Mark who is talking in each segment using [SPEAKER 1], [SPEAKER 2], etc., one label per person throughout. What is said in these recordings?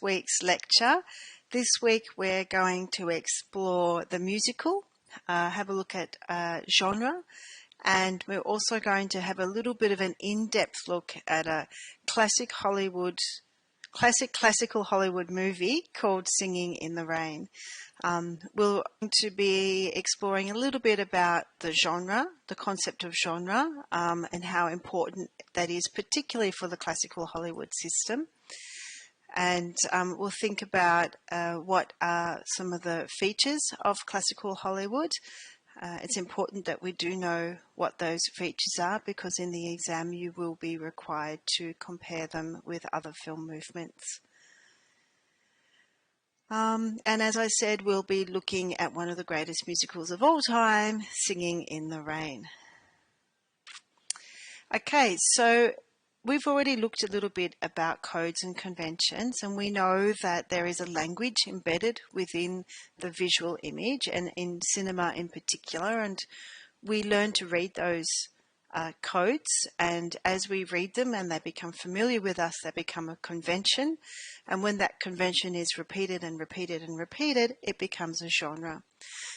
[SPEAKER 1] week's lecture. This week we're going to explore the musical, have a look at genre, and we're also going to have a little bit of an in-depth look at a classical Hollywood movie called Singing in the Rain. We're going to be exploring a little bit about the genre, the concept of genre, and how important that is, particularly for the classical Hollywood system. And we'll think about what are some of the features of classical Hollywood. It's important that we do know what those features are, because in the exam you will be required to compare them with other film movements. And as I said, we'll be looking at one of the greatest musicals of all time, Singing in the Rain. Okay, so we've already looked a little bit about codes and conventions, and we know that there is a language embedded within the visual image, and in cinema in particular, and we learn to read those codes, and as we read them and they become familiar with us, they become a convention, and when that convention is repeated and repeated and repeated, it becomes a genre.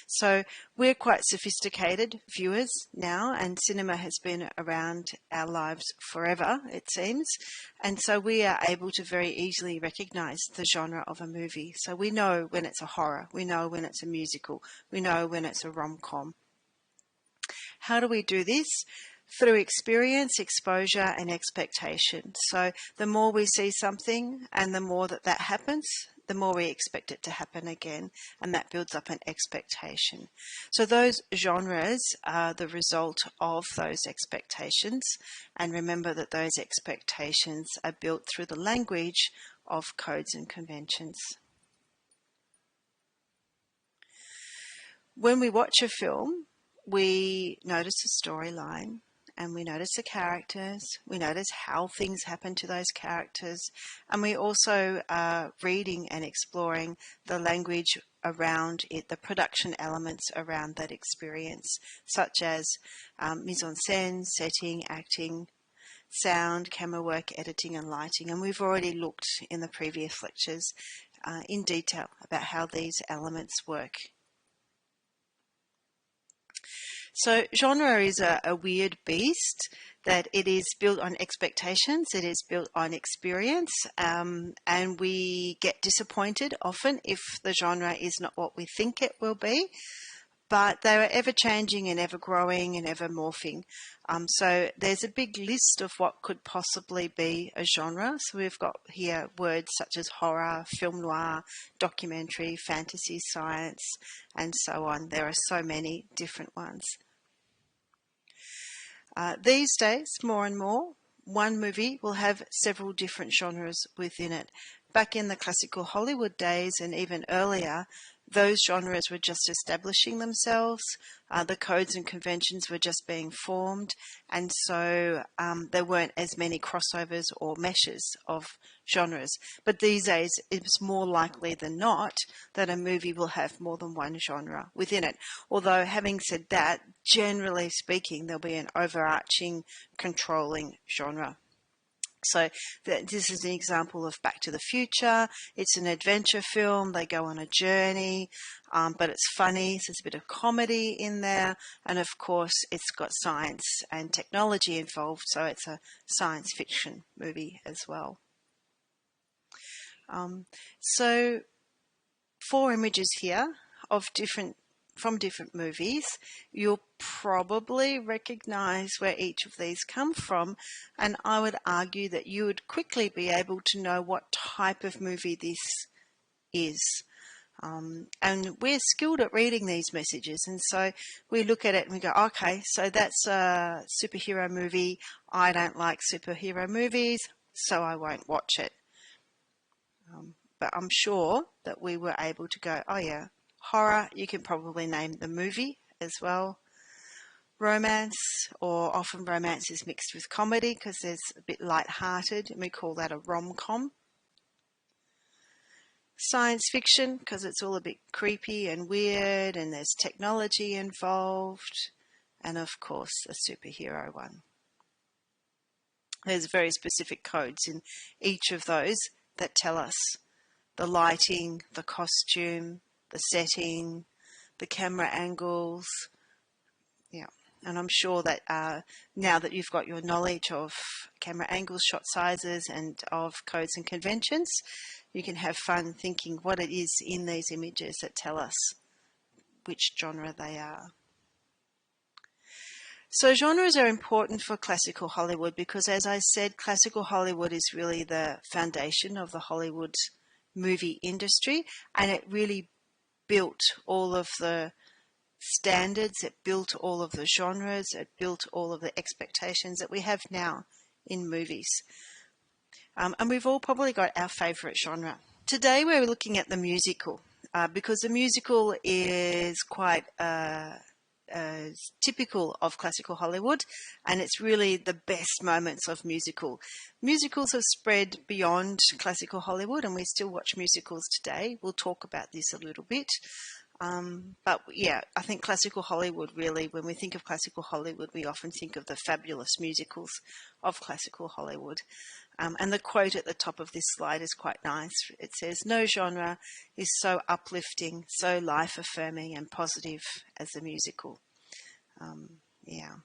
[SPEAKER 1] So we're quite sophisticated viewers now, and cinema has been around our lives forever, it seems, and so we are able to very easily recognize the genre of a movie. So we know when it's a horror, we know when it's a musical, we know when it's a rom-com. How do we do this? Through experience, exposure, and expectation. So the more we see something and the more that happens, the more we expect it to happen again, and that builds up an expectation. So those genres are the result of those expectations, and remember that those expectations are built through the language of codes and conventions. When we watch a film, we notice a storyline, and we notice the characters, we notice how things happen to those characters, and we also are reading and exploring the language around it, the production elements around that experience, such as mise-en-scène, setting, acting, sound, camera work, editing and lighting. And we've already looked in the previous lectures in detail about how these elements work. So genre is a weird beast, that it is built on expectations, it is built on experience, and we get disappointed often if the genre is not what we think it will be. But they are ever changing and ever growing and ever morphing. So there's a big list of what could possibly be a genre. So we've got here words such as horror, film noir, documentary, fantasy, science, and so on. There are so many different ones. These days, more and more, one movie will have several different genres within it. Back in the classical Hollywood days and even earlier, those genres were just establishing themselves. The codes and conventions were just being formed, and so there weren't as many crossovers or meshes of genres. But these days, it's more likely than not that a movie will have more than one genre within it. Although, having said that, generally speaking, there'll be an overarching, controlling genre. So this is an example of Back to the Future. It's an adventure film. They go on a journey, but it's funny. So there's a bit of comedy in there. And of course, it's got science and technology involved. So it's a science fiction movie as well. So 4 images here of from different movies. You'll probably recognize where each of these come from, and I would argue that you would quickly be able to know what type of movie this is. And we're skilled at reading these messages, and so we look at it and we go, okay, so that's a superhero movie. I don't like superhero movies, so I won't watch it. But I'm sure that we were able to go, oh yeah, horror, you can probably name the movie as well. Romance, or often romance is mixed with comedy because there's a bit light-hearted, and we call that a rom-com. Science fiction, because it's all a bit creepy and weird and there's technology involved. And of course, a superhero one. There's very specific codes in each of those that tell us the lighting, the costume, the setting, the camera angles. Yeah, and I'm sure that now that you've got your knowledge of camera angles, shot sizes, and of codes and conventions, you can have fun thinking what it is in these images that tell us which genre they are. So genres are important for classical Hollywood because, as I said, classical Hollywood is really the foundation of the Hollywood movie industry, and it really built all of the standards, it built all of the genres, it built all of the expectations that we have now in movies. And we've all probably got our favourite genre. Today we're looking at the musical because the musical is quite typical of classical Hollywood, and it's really the best moments of musical. Musicals have spread beyond classical Hollywood, and we still watch musicals today. We'll talk about this a little bit. But yeah, I think classical Hollywood really, when we think of classical Hollywood, we often think of the fabulous musicals of classical Hollywood. And the quote at the top of this slide is quite nice. It says, "No genre is so uplifting, so life-affirming and positive as a musical." Yeah.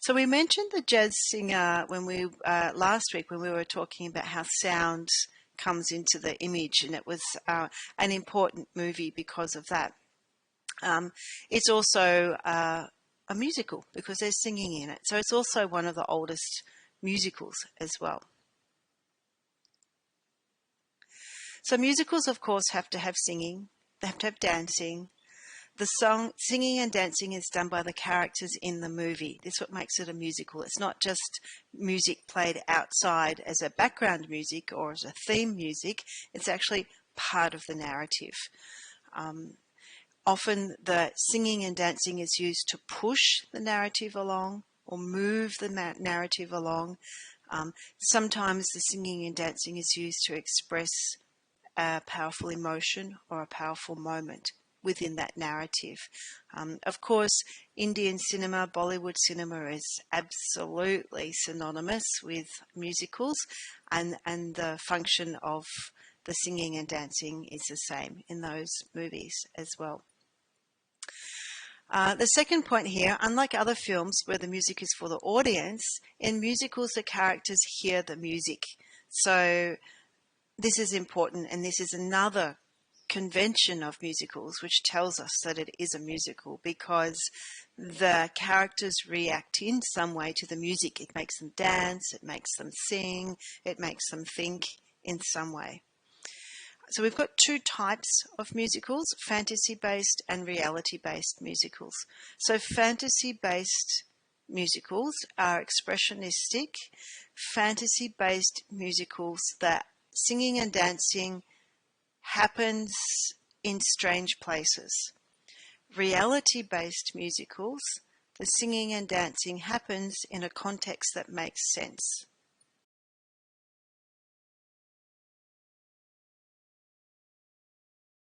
[SPEAKER 1] So we mentioned the jazz singer when we last week when we were talking about how sound comes into the image, and it was an important movie because of that. It's also a musical because there's singing in it. So it's also one of the oldest musicals as well. So musicals, of course, have to have singing. They have to have dancing. The singing and dancing is done by the characters in the movie. This is what makes it a musical. It's not just music played outside as a background music or as a theme music. It's actually part of the narrative. Often the singing and dancing is used to push the narrative along or move the narrative along. Sometimes the singing and dancing is used to express a powerful emotion or a powerful moment within that narrative. Of course, Indian cinema, Bollywood cinema is absolutely synonymous with musicals, and the function of the singing and dancing is the same in those movies as well. The second point here, unlike other films where the music is for the audience, in musicals the characters hear the music. So this is important, and this is another convention of musicals which tells us that it is a musical because the characters react in some way to the music. It makes them dance, it makes them sing, it makes them think in some way. So we've got two types of musicals, fantasy-based and reality-based musicals. So fantasy-based musicals are expressionistic, fantasy-based musicals that singing and dancing happens in strange places. Reality-based musicals, the singing and dancing happens in a context that makes sense.